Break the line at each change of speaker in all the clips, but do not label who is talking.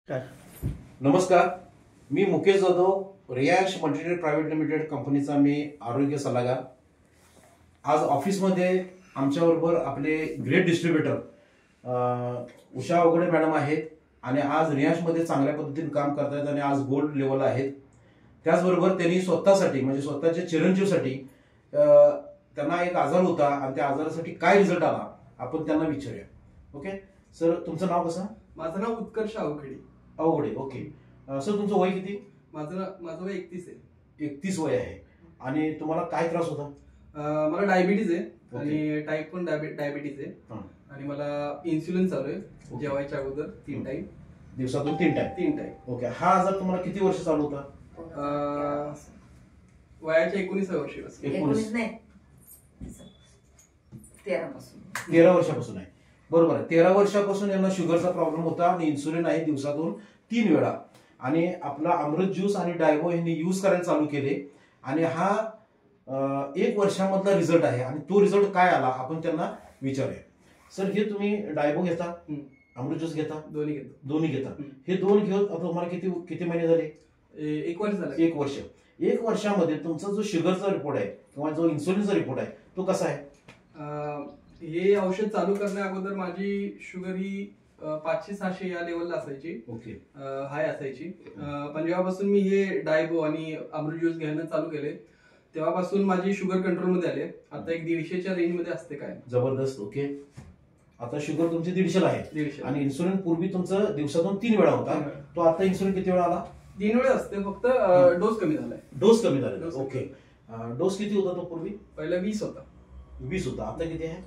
काय? नमस्कार, मी Mukesh Jadhav, Riyansh multitrade private limited कंपनीचा मी आरोग्य सल्लागार. आज ऑफिसमध्ये आमच्याबरोबर आपले great distributor Usha Ogade madam आहेत आणि आज रियांशमध्ये चांगल्या पद्धतीने काम करतायत आणि आज गोल्ड लेवल आहेत. त्याचबरोबर त्यांनी स्वतःसाठी म्हणजे स्वतःच्या चिरंजीवसाठी त्यांना एक आजार होता आणि त्या आजारासाठी काय रिझल्ट आला आपण त्यांना विचारूया. ओके सर, तुमचं नाव कसं?
माझं नाव उत्कर्ष अवघडे.
अवघडे. ओके सर, तुमचं वय किती?
माझं वय 31 आहे.
31 वय आहे. आणि तुम्हाला काय त्रास होता?
मला डायबिटीज आहे आणि टाईप 1 डायबिटीज आहे आणि मला इन्सुलिन चालू आहे जेवायच्या अगोदर 3 टाइम,
दिवसातून 3 टाइम. ओके, हा आजार तुम्हाला किती वर्ष चालू होता?
वयाच्या 19व्या वर्षी.
19 नाही, 13 पासून.
13 वर्षापासून आहे. बरोबर आहे. 13 वर्षापासून यांना शुगरचा प्रॉब्लेम होता आणि इन्सुलिन आहे दिवसातून 3 वेळा. आणि आपला अमृत ज्यूस आणि डायबो यांनी यूज करायला चालू केले आणि हा 1 वर्षामधला रिझल्ट आहे. आणि तो रिझल्ट काय आला आपण त्यांना विचारूया. सर, हे तुम्ही डायबो घेता, अमृत ज्यूस घेता? दोन्ही घेता. हे दोन घेऊन आता तुम्हाला किती महिने झाले?
1 वर्ष झालं.
1 वर्ष. 1 वर्षामध्ये तुमचा जो शुगरचा रिपोर्ट आहे किंवा जो इन्सुलिनचा रिपोर्ट आहे तो कसा आहे?
हे औषध चालू करण्या अगोदर माझी शुगर ही 500-600 या लेवलला असायची.
ओके,
हाय असायची. पण जेव्हापासून मी हे डायबो आणि अमृत ज्यूस घेणं चालू केले तेव्हापासून माझी शुगर कंट्रोलमध्ये आले. आता एक 150च्या रेंजमध्ये असते. काय
जबरदस्त. ओके, आता शुगर तुमची 150ला आहे.
150.
आणि इन्सुलिन पूर्वी तुमचं दिवसातून 3 वेळा होता, तो आता इन्सुलिन किती वेळा आला?
3 वेळा असते, फक्त डोस कमी झालाय.
डोस कमी झाला. ओके, डोस किती होता तो पूर्वी?
पहिला 20 होता.
20 होता, आता किती आहे?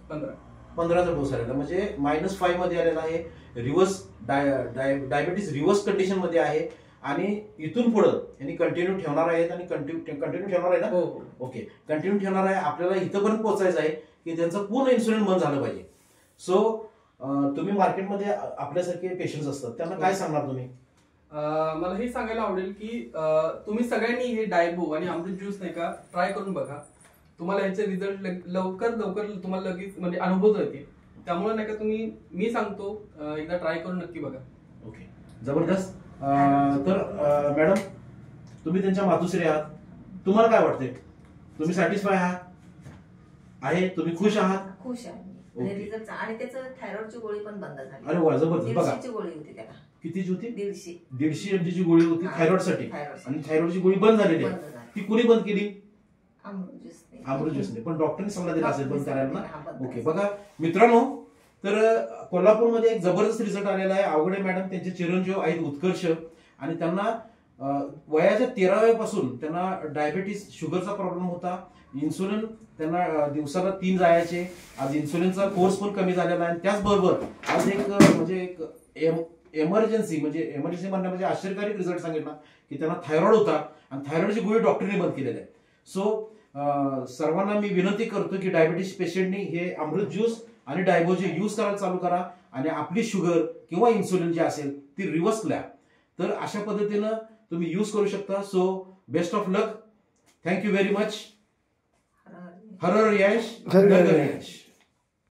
15चा
डोस आलेला, म्हणजे -5 मध्ये आलेला आहे. रिव्हर्स डायबिटीस रिव्हर्स कंडिशन मध्ये आहे. आणि इथून पुढे यांनी कंटिन्यू ठेवणार आहेत आणि कंटिन्यू ठेवणार आहे ना?
हो.
ओके, कंटिन्यू ठेवणार आहे. आपल्याला इथंपर्यंत पोहोचायचं आहे की त्यांचं पूर्ण इन्सुलिन बंद झालं पाहिजे. सो तुम्ही मार्केटमध्ये आपल्यासारखे पेशंट्स असतात, त्यांना काय सांगणार तुम्ही?
मला हे सांगायला आवडेल की तुम्ही सगळ्यांनी हे डायबो आणि अमृत ज्यूस नाही का ट्राय करून बघा. तुम्हाला याचे रिझल्ट लवकर तुम्हाला लगेच म्हणजे अनुभव येतील. त्यामुळे नाही का मी सांगतो एकदा ट्राय करून नक्की बघा.
ओके, जबरदस्त. तर मॅडम, तुम्ही त्यांच्या मातुश्री आहात, तुम्हाला काय वाटते? तुम्ही सॅटिस्फाय आहे? तुम्ही खुश आहात?
खुश आहे आणि रिझल्ट. आणि त्याचं थायरॉइडची गोळी पण बंद झाली.
अरे वा, जबरदस्त. बघा,
150ची गोळी होती त्याला.
कितीची होती?
150
mg ची गोळी होती थायरॉइडसाठी. आणि थायरॉइडची गोळी बंद झालेली आहे. ती कोणी बंद केली? अमृत ज्यूसने. पण डॉक्टरने सल्ला दिला असेल बंद करायला ना? ओके, बघा मित्रांनो, तर कोल्हापूरमध्ये एक जबरदस्त रिझल्ट आलेला आहे. अवघडे मॅडम त्यांचे चिरंजीव आहेत उत्कर्ष, आणि त्यांना वयाच्या 13व्या पासून त्यांना डायबिटीस शुगरचा प्रॉब्लेम होता. इन्सुलिन त्यांना दिवसाला 3 जायचे. आज इन्सुलिनचा कोर्स पण कमी झालेला आहे. त्याचबरोबर आज एक एमर्जन्सी म्हणण्या म्हणजे आश्चर्यकारक रिझल्ट सांगितला की त्यांना थायरॉइड होता आणि थायरॉइडची गोळी डॉक्टरने बंद केलेली आहे. सो सर्वांना मी विनंती करतो की डायबिटीस पेशंटनी हे अमृत ज्यूस आणि डायबोजी यूज करायला चालू करा आणि आपली शुगर किंवा इन्सुलिन जी असेल ती रिव्हर्स करा. तर अशा पद्धतीनं तुम्ही यूज करू शकता. So best of luck. Thank you very much. Her her Yash.